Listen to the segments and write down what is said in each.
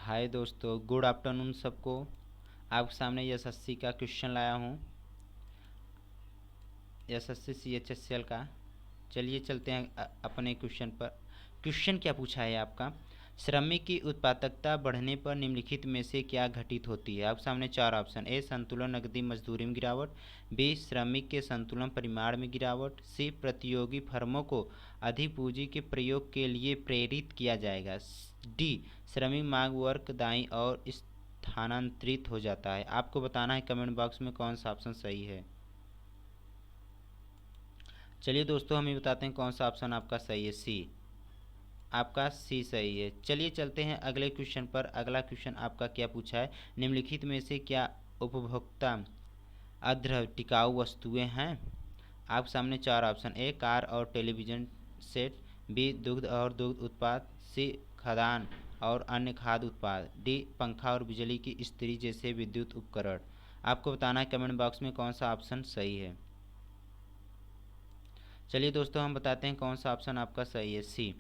हाय दोस्तों, good afternoon सबको। आपके सामने एसएससी का क्वेश्चन लाया हूँ, एसएससी CHSL का। चलिए चलते हैं अपने क्वेश्चन पर। क्वेश्चन क्या पूछा है आपका? श्रमिक की उत्पादकता बढ़ने पर निम्नलिखित में से क्या घटित होती है? आपके सामने चार ऑप्शन। ए, संतुलन नकदी मजदूरी में गिरावट। बी, श्रमिक के संतुलन परिमाण में गिरावट। सी, प्रतियोगी फर्मों को अधिक पूंजी के प्रयोग के लिए प्रेरित किया जाएगा। डी, श्रमिक मांग वर्ग दाईं और स्थानांतरित हो जाता है। आपको बताना है कमेंट बॉक्स में कौन सा ऑप्शन सही है। चलिए दोस्तों, हम ये बताते हैं कौन सा ऑप्शन आपका सही है। सी, आपका सी सही है। चलिए चलते हैं अगले क्वेश्चन पर। अगला क्वेश्चन आपका क्या पूछा है? निम्नलिखित में से क्या उपभोक्ता अर्ध टिकाऊ वस्तुएं हैं? आप सामने चार ऑप्शन। ए, कार और टेलीविजन सेट। बी, दुग्ध और दुग्ध उत्पाद। सी, खाद्यान्न और अन्य खाद्य उत्पाद। डी, पंखा और बिजली की इस्त्री जैसे विद्युत उपकरण। आपको बताना है कमेंट बॉक्स में कौन सा ऑप्शन सही है। चलिए दोस्तों, हम बताते हैं कौन सा ऑप्शन आपका सही है। सी,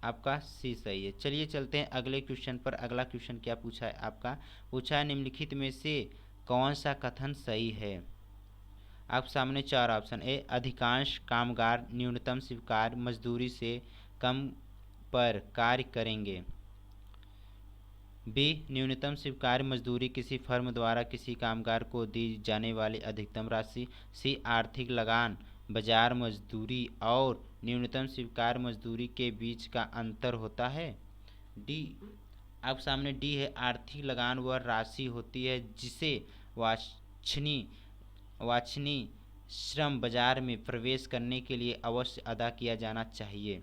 आपका सी सही है। चलिए चलते हैं अगले क्वेश्चन पर। अगला क्वेश्चन क्या पूछा है आपका? पूछा है निम्नलिखित में से कौन सा कथन सही है? आप सामने चार ऑप्शन। ए, अधिकांश कामगार न्यूनतम स्वीकार्य मजदूरी से कम पर कार्य करेंगे। बी, न्यूनतम स्वीकार्य मजदूरी किसी फर्म द्वारा किसी कामगार को दी जाने वाली अधिकतम राशि। सी, आर्थिक लगान बाजार मजदूरी और न्यूनतम स्वीकार्य मजदूरी के बीच का अंतर होता है। डी, आप सामने डी है, आर्थिक लगान वह राशि होती है जिसे वांछनीय वांछनीय श्रम बाजार में प्रवेश करने के लिए अवश्य अदा किया जाना चाहिए।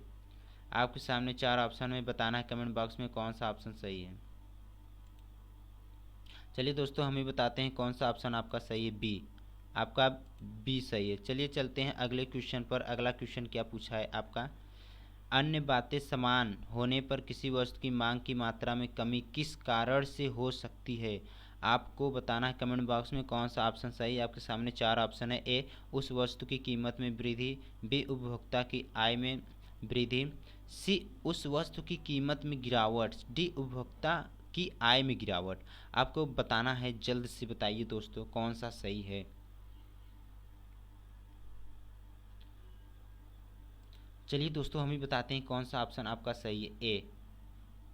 आपके सामने चार ऑप्शन में बताना है कमेंट बॉक्स में कौन सा ऑप्शन सही है। चलिए दोस्तों, हम ये बताते हैं कौन सा ऑप्शन आपका सही है। बी, आपका बी सही है। चलिए चलते हैं अगले क्वेश्चन पर। अगला क्वेश्चन क्या पूछा है आपका? अन्य बातें समान होने पर किसी वस्तु की मांग की मात्रा में कमी किस कारण से हो सकती है? आपको बताना है कमेंट बॉक्स में कौन सा ऑप्शन सही है। आपके सामने चार ऑप्शन है। ए, उस वस्तु की कीमत में वृद्धि। बी, उपभोक्ता की आय में वृद्धि। सी, उस वस्तु की कीमत में गिरावट। डी, उपभोक्ता की आय में गिरावट। आपको बताना है, जल्द से बताइए दोस्तों कौन सा सही है। चलिए दोस्तों, हम ही बताते हैं कौन सा ऑप्शन आपका सही है। ए,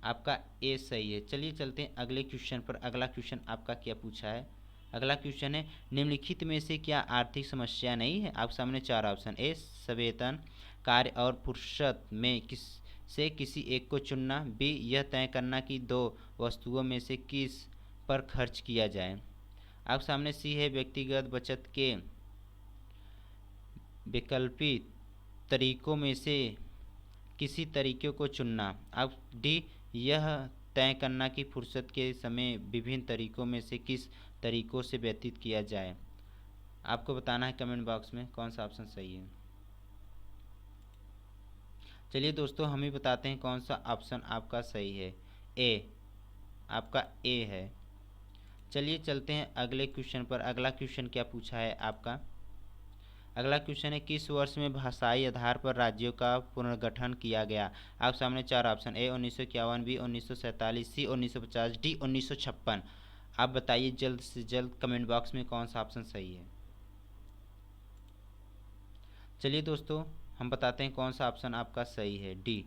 आपका ए सही है। चलिए चलते हैं अगले क्वेश्चन पर। अगला क्वेश्चन आपका क्या पूछा है? अगला क्वेश्चन है निम्नलिखित में से क्या आर्थिक समस्या नहीं है? आप सामने चार ऑप्शन। ए, सवेतन कार्य और फुर्सत में किसी एक को चुनना। बी, यह तय करना कि दो वस्तुओं में से किस पर खर्च किया जाए। आप सामने सी है, व्यक्तिगत बचत के वैकल्पिक तरीकों में से किसी तरीके को चुनना। अब डी, यह तय करना कि फुर्सत के समय विभिन्न तरीकों में से किस तरीकों से व्यतीत किया जाए। आपको बताना है कमेंट बॉक्स में कौन सा ऑप्शन सही है। चलिए दोस्तों, हम ही बताते हैं कौन सा ऑप्शन आपका सही है। ए, आपका ए है। चलिए चलते हैं अगले क्वेश्चन पर। अगला क्वेश्चन क्या पूछा है आपका? अगला क्वेश्चन है किस वर्ष में भाषाई आधार पर राज्यों का पुनर्गठन किया गया? आप सामने चार ऑप्शन। ए, 1951। बी, 1947। सी, 1950। डी, 1956। आप बताइए जल्द से जल्द कमेंट बॉक्स में कौन सा ऑप्शन सही है। चलिए दोस्तों, हम बताते हैं कौन सा ऑप्शन आपका सही है। डी,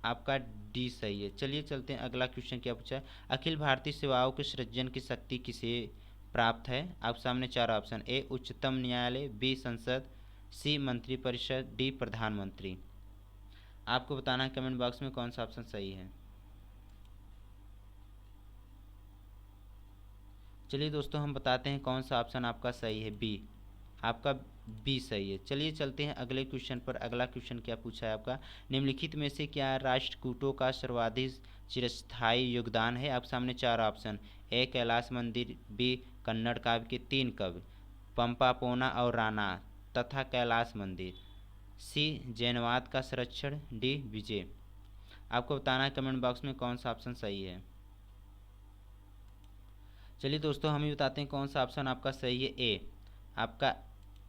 आपका डी सही है। चलिए चलते हैं अगला क्वेश्चन क्या पूछा है? अखिल भारतीय सेवाओं के सृजन की शक्ति किसे प्राप्त है? आप सामने चार ऑप्शन। ए, उच्चतम न्यायालय। बी, संसद। सी, मंत्रिपरिषद। डी, प्रधानमंत्री। आपको बताना है कमेंट बॉक्स में कौन सा ऑप्शन सही है। चलिए दोस्तों, हम बताते हैं कौन सा ऑप्शन आपका सही है। बी, आपका बी सही है। चलिए चलते हैं अगले क्वेश्चन पर। अगला क्वेश्चन क्या पूछा है आपका? निम्नलिखित में से क्या राष्ट्रकूटों का सर्वाधिक चिरस्थायी योगदान है? आप सामने चार ऑप्शन। ए, कैलाश मंदिर। बी, कन्नड़ काव्य के तीन कवि पंपा, पोना और राणा तथा कैलाश मंदिर। सी, जैनवाद का संरक्षण। डी, विजय। आपको बताना है कमेंट बॉक्स में कौन सा ऑप्शन सही है। चलिए दोस्तों, हम ही बताते हैं कौन सा ऑप्शन आपका सही है। ए, आपका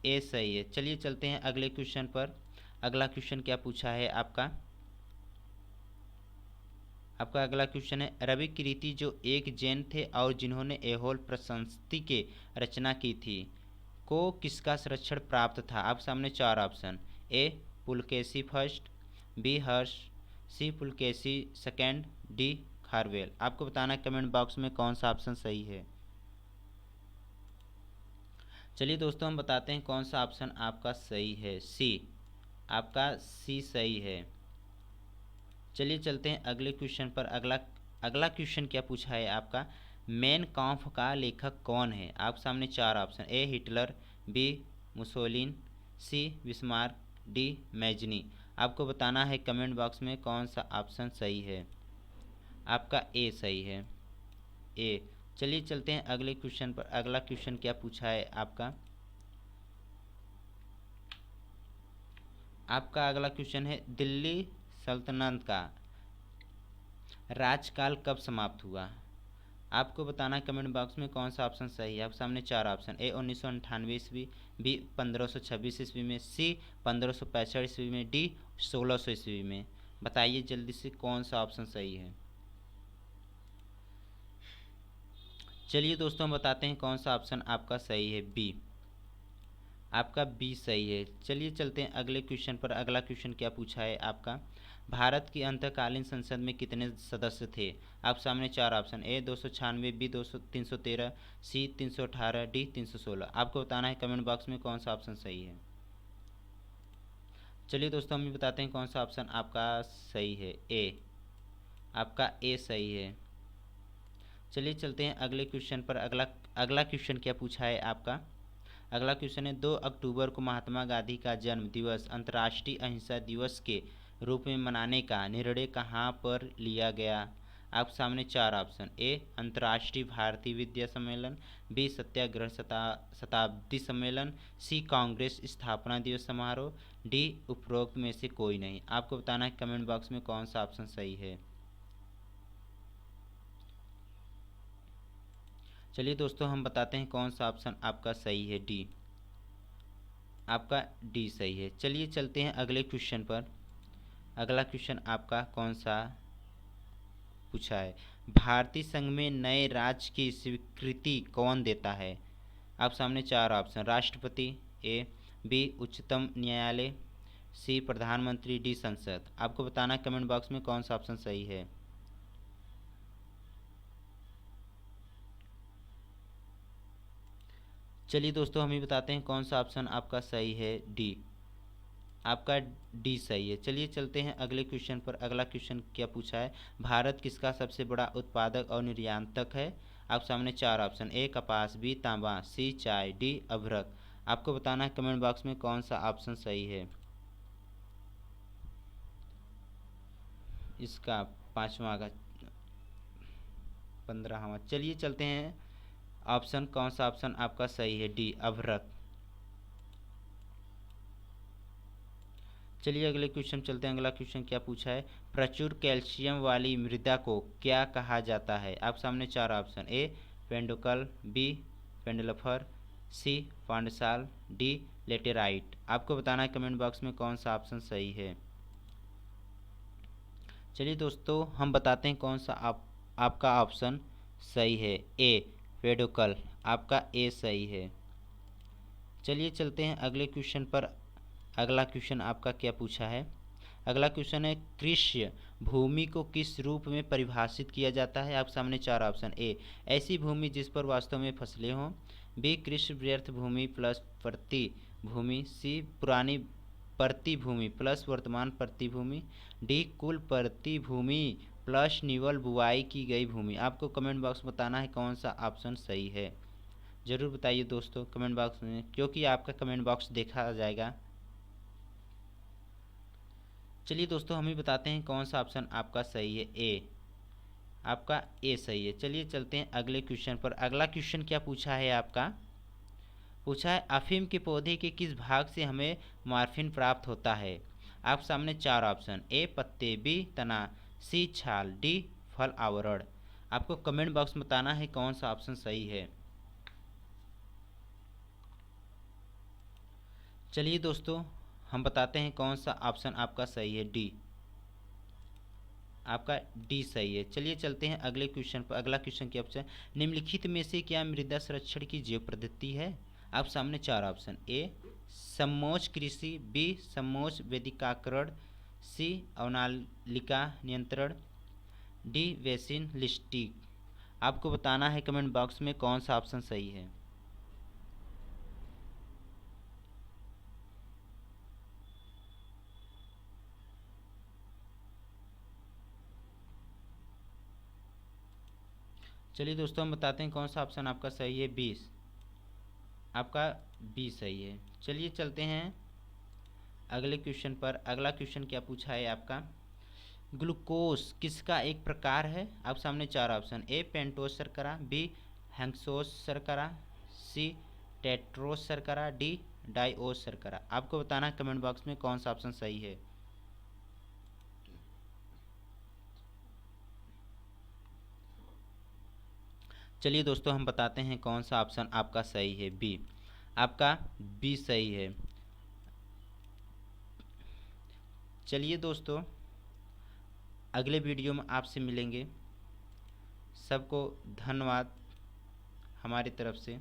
ए सही है। चलिए चलते हैं अगले क्वेश्चन पर। अगला क्वेश्चन क्या पूछा है आपका? आपका अगला क्वेश्चन है, रवि कीर्ति जो एक जैन थे और जिन्होंने ऐहोल प्रशस्ति की रचना की थी को किसका संरक्षण प्राप्त था? आप सामने चार ऑप्शन, ए पुलकेशी फर्स्ट, बी हर्ष, सी पुलकेशी सेकेंड, डी खारवेल। आपको बताना है कमेंट बॉक्स में कौन सा ऑप्शन सही है। चलिए दोस्तों हम बताते हैं कौन सा ऑप्शन आपका सही है, सी। आपका सी सही है। चलिए चलते हैं अगले क्वेश्चन पर। अगला क्वेश्चन क्या पूछा है आपका, मेन काम्फ का लेखक कौन है? आप सामने चार option, A Hitler, B Mussolini, C Bismarck, D Mazzini. आपको बताना है कमेंट बॉक्स में कौन सा ऑप्शन सही है। आपका ए सही है, ए। चलिए चलते हैं अगले क्वेश्चन पर। अगला क्वेश्चन क्या पूछा है आपका अगला क्वेश्चन है, दिल्ली सल्तनत का राजकाल कब समाप्त हुआ? आपको बताना है कमेंट बॉक्स में कौन सा ऑप्शन सही है। आप सामने चार ऑप्शन, ए 1998 ईस्वी, बी 1526 ईस्वी में, सी 1565 ईस्वी में, डी 1600 ईस्वी में। बताइए जल्दी से कौन सा ऑप्शन सही है। चलिए दोस्तों हम बताते हैं कौन सा ऑप्शन आपका सही है, बी। आपका बी सही है। चलिए चलते हैं अगले क्वेश्चन पर। अगला क्वेश्चन क्या पूछा है आपका, भारत की अंतकालीन संसद में कितने सदस्य थे? आप सामने चार ऑप्शन, ए 296, बी 313, सी 318, डी 316। आपको बताना है कमेंट बॉक्स में कौन सा ऑप्शन सही है। चलिए दोस्तों हम बताते हैं कौन सा ऑप्शन आपका सही है, ए। आपका ए सही है। चलिए चलते हैं अगले क्वेश्चन पर। अगला क्वेश्चन क्या पूछा है आपका, अगला क्वेश्चन है, 2 अक्टूबर को महात्मा गांधी का जन्म दिवस अंतर्राष्ट्रीय अहिंसा दिवस के रूप में मनाने का निर्णय कहाँ पर लिया गया? आप सामने चार ऑप्शन, ए अंतर्राष्ट्रीय भारतीय विद्या सम्मेलन, बी सत्याग्रह शताब्दी सम्मेलन, सी कांग्रेस स्थापना दिवस समारोह, डी उपरोक्त में से कोई नहीं। आपको बताना है कमेंट बॉक्स में कौन सा ऑप्शन सही है। चलिए दोस्तों हम बताते हैं कौन सा ऑप्शन आपका सही है, डी। आपका डी सही है। चलिए चलते हैं अगले क्वेश्चन पर। अगला क्वेश्चन आपका कौन सा पूछा है, भारतीय संघ में नए राज्य की स्वीकृति कौन देता है? आप सामने चार ऑप्शन, राष्ट्रपति, ए, बी उच्चतम न्यायालय, सी प्रधानमंत्री, डी संसद। आपको बताना कमेंट बॉक्स में कौन सा ऑप्शन सही है। चलिए दोस्तों हम ही बताते हैं कौन सा ऑप्शन आपका सही है, डी। आपका डी सही है। चलिए चलते हैं अगले क्वेश्चन पर। अगला क्वेश्चन क्या पूछा है, भारत किसका सबसे बड़ा उत्पादक और निर्यातक है? आप सामने चार ऑप्शन, ए कपास, बी तांबा, सी चाय, डी अभ्रक। आपको बताना है कमेंट बॉक्स में कौन सा ऑप्शन सही है। इसका पाँचवा का 15वां। चलिए चलते हैं ऑप्शन कौन सा ऑप्शन आपका सही है, डी अभ्रक। चलिए अगले क्वेश्चन चलते हैं। अगला क्वेश्चन क्या पूछा है, प्रचुर कैल्शियम वाली मृदा को क्या कहा जाता है? आप सामने चार ऑप्शन, ए पेंडुकल, बी पेंडुलफर, सी पांडसाल, डी लेटेराइट। आपको बताना है कमेंट बॉक्स में कौन सा ऑप्शन सही है। चलिए दोस्तों हम बताते हैं कौन सा आपका ऑप्शन सही है, ए पेडुकल। आपका ए सही है। चलिए चलते हैं अगले क्वेश्चन पर। अगला क्वेश्चन आपका क्या पूछा है, अगला क्वेश्चन है, कृषि भूमि को किस रूप में परिभाषित किया जाता है? आप सामने चार ऑप्शन, ए ऐसी भूमि जिस पर वास्तव में फसलें हों, बी कृषि व्यर्थ भूमि प्लस प्रति भूमि, सी पुरानी प्रति भूमि प्लस वर्तमान प्रति भूमि, डी कुल प्रति भूमि प्लस निवल बुआई की गई भूमि। आपको कमेंट बॉक्स में बताना है कौन सा ऑप्शन सही है। ज़रूर बताइए दोस्तों कमेंट बॉक्स में, क्योंकि आपका कमेंट बॉक्स देखा जाएगा। चलिए दोस्तों हम ही बताते हैं कौन सा ऑप्शन आपका सही है, ए। आपका ए सही है। चलिए चलते हैं अगले क्वेश्चन पर। अगला क्वेश्चन क्या पूछा है आपका, पूछा है अफीम के पौधे के किस भाग से हमें मॉर्फिन प्राप्त होता है? आप सामने चार ऑप्शन, ए पत्ते, बी तना, सी छाल, डी फल आवरण। आपको कमेंट बॉक्स में बताना है कौन सा ऑप्शन सही है। चलिए दोस्तों हम बताते हैं कौन सा ऑप्शन आपका सही है, डी। आपका डी सही है। चलिए चलते हैं अगले क्वेश्चन पर। अगला क्वेश्चन क्या ऑप्शन, निम्नलिखित में से क्या मृदा संरक्षण की जैव पद्धति है? आप सामने चार ऑप्शन, ए समोच्च कृषि, बी समोच्च वेदिकाकरण, सी अवनालिका नियंत्रण, डी वेसिन लिस्टिक। आपको बताना है कमेंट बॉक्स में कौन सा ऑप्शन सही है। चलिए दोस्तों हम बताते हैं कौन सा ऑप्शन आपका सही है। 20 आपका बी सही है। चलिए चलते हैं अगले क्वेश्चन पर। अगला क्वेश्चन क्या पूछा है आपका, ग्लूकोज किसका एक प्रकार है? आप सामने चार ऑप्शन, ए पेंटोस शर्करा, बी हेक्सोस शर्करा, सी टेट्रोस शर्करा, डी डाइओस शर्करा। आपको बताना कमेंट बॉक्स में कौन सा ऑप्शन सही है। चलिए दोस्तों हम बताते हैं कौन सा ऑप्शन आपका सही है। बी आपका बी सही है। चलिए दोस्तों अगले वीडियो में आपसे मिलेंगे। सबको धन्यवाद हमारी तरफ से।